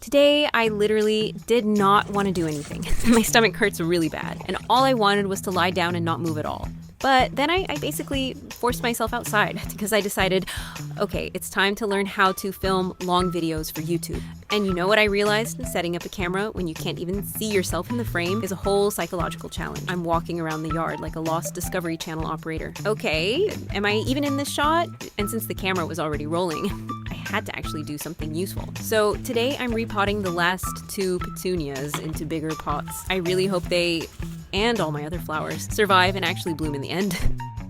Today, I literally did not want to do anything. My stomach hurts really bad, and all I wanted was to lie down and not move at all. But then I basically forced myself outside because I decided, okay, it's time to learn how to film long videos for YouTube. And you know what I realized? Setting up a camera when you can't even see yourself in the frame is a whole psychological challenge. I'm walking around the yard like a lost Discovery Channel operator. Okay, am I even in this shot? And since the camera was already rolling, I had to actually do something useful. So today I'm repotting the last 2 petunias into bigger pots. I really hope they, and all my other flowers, survive and actually bloom in the end.